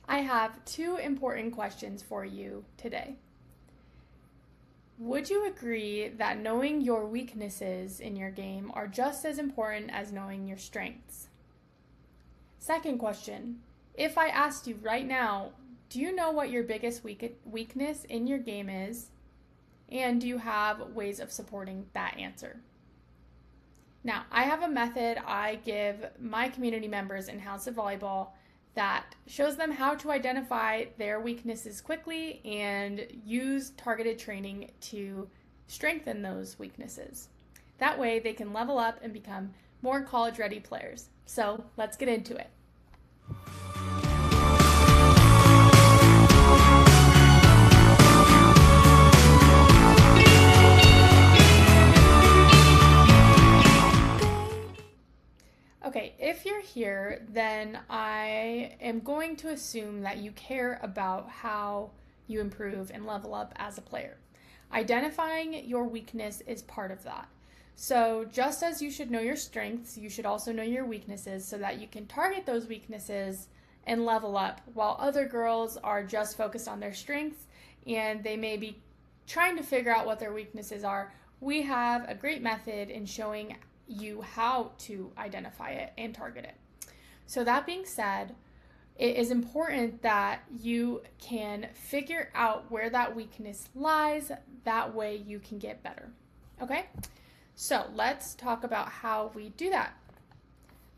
I have two important questions for you today. Would you agree that knowing your weaknesses in your game are just as important as knowing your strengths? Second question, if I asked you right now, do you know what your biggest weakness in your game is? And do you have ways of supporting that answer? Now, I have a method I give my community members in House of Volleyball that shows them how to identify their weaknesses quickly and use targeted training to strengthen those weaknesses. That way they can level up and become more college-ready players. So let's get into it. Okay, if you're here, then I am going to assume that you care about how you improve and level up as a player. Identifying your weakness is part of that. So just as you should know your strengths, you should also know your weaknesses so that you can target those weaknesses and level up, while other girls are just focused on their strengths and they may be trying to figure out what their weaknesses are. We have a great method in showing you how to identify it and target it. So that being said, it is important that you can figure out where that weakness lies. That way you can get better. Okay? So let's talk about how we do that.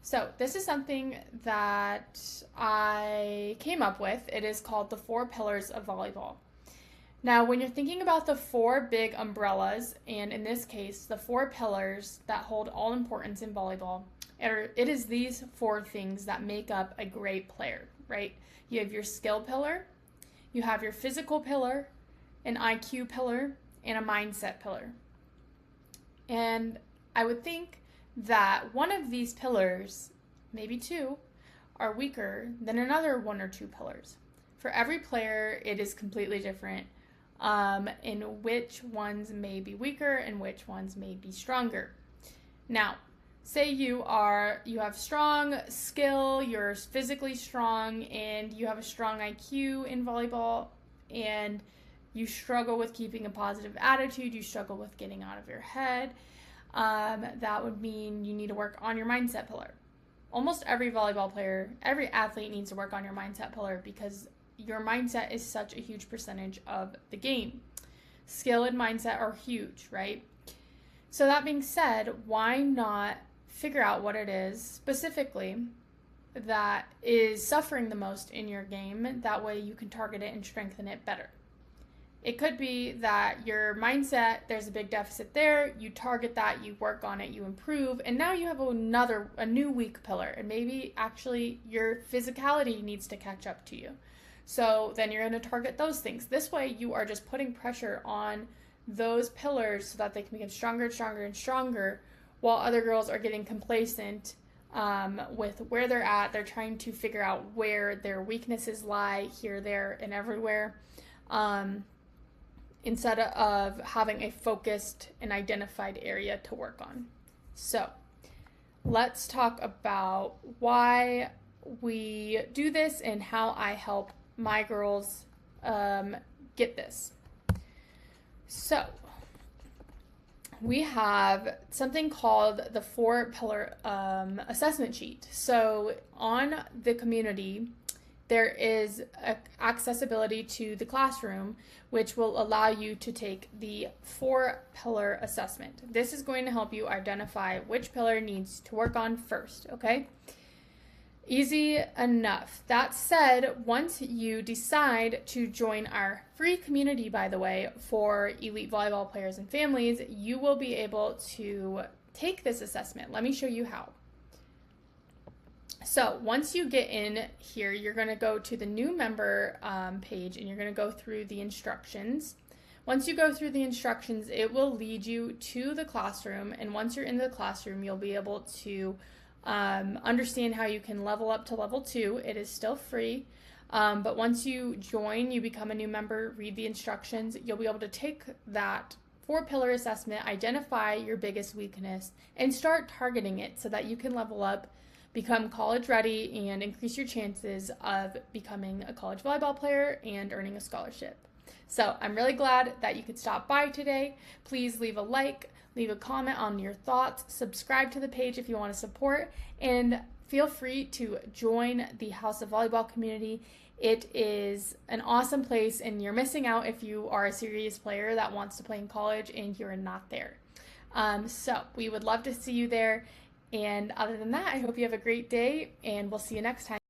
So this is something that I came up with. It is called the 4 pillars of volleyball. Now, when you're thinking about the 4 big umbrellas, and in this case, the 4 pillars that hold all importance in volleyball, it is these 4 things that make up a great player, right? You have your skill pillar, you have your physical pillar, an IQ pillar, and a mindset pillar. And I would think that one of these pillars, maybe 2, are weaker than another 1 or 2 pillars. For every player, it is completely different. In which ones may be weaker and which ones may be stronger. Now, say you have strong skill, you're physically strong, and you have a strong IQ in volleyball, and you struggle with keeping a positive attitude, you struggle with getting out of your head. That would mean you need to work on your mindset pillar. Almost every volleyball player, every athlete needs to work on your mindset pillar because your mindset is such a huge percentage of the game. Skill and mindset are huge, right? So that being said, why not figure out what it is specifically that is suffering the most in your game? That way you can target it and strengthen it better. It could be that your mindset, there's a big deficit there, you target that, you work on it, you improve, and now you have a new weak pillar, and maybe actually your physicality needs to catch up to you. So then you're going to target those things. This way you are just putting pressure on those pillars so that they can become stronger and stronger and stronger, while other girls are getting complacent with where they're at. They're trying to figure out where their weaknesses lie here, there, and everywhere, instead of having a focused and identified area to work on. So let's talk about why we do this and how I help my girls get this. So we have something called the 4 pillar assessment sheet. So on the community, there is accessibility to the classroom, which will allow you to take the 4 pillar assessment. This is going to help you identify which pillar needs to work on first, okay? Easy enough. That said, once you decide to join our free community, by the way, for elite volleyball players and families, you will be able to take this assessment. Let me show you how. So once you get in here, you're going to go to the new member page and you're going to go through the instructions. Once you go through the instructions, it will lead you to the classroom, and once you're in the classroom, you'll be able to understand how you can level up to level 2. It is still free, but once you join, you become a new member, read the instructions, you'll be able to take that 4-pillar assessment, identify your biggest weakness, and start targeting it so that you can level up, become college ready and increase your chances of becoming a college volleyball player and earning a scholarship. So I'm really glad that you could stop by today. Please leave a like, leave a comment on your thoughts, subscribe to the page if you want to support, and feel free to join the House of Volleyball community. It is an awesome place, and you're missing out if you are a serious player that wants to play in college and you're not there. So we would love to see you there. And other than that, I hope you have a great day, and we'll see you next time.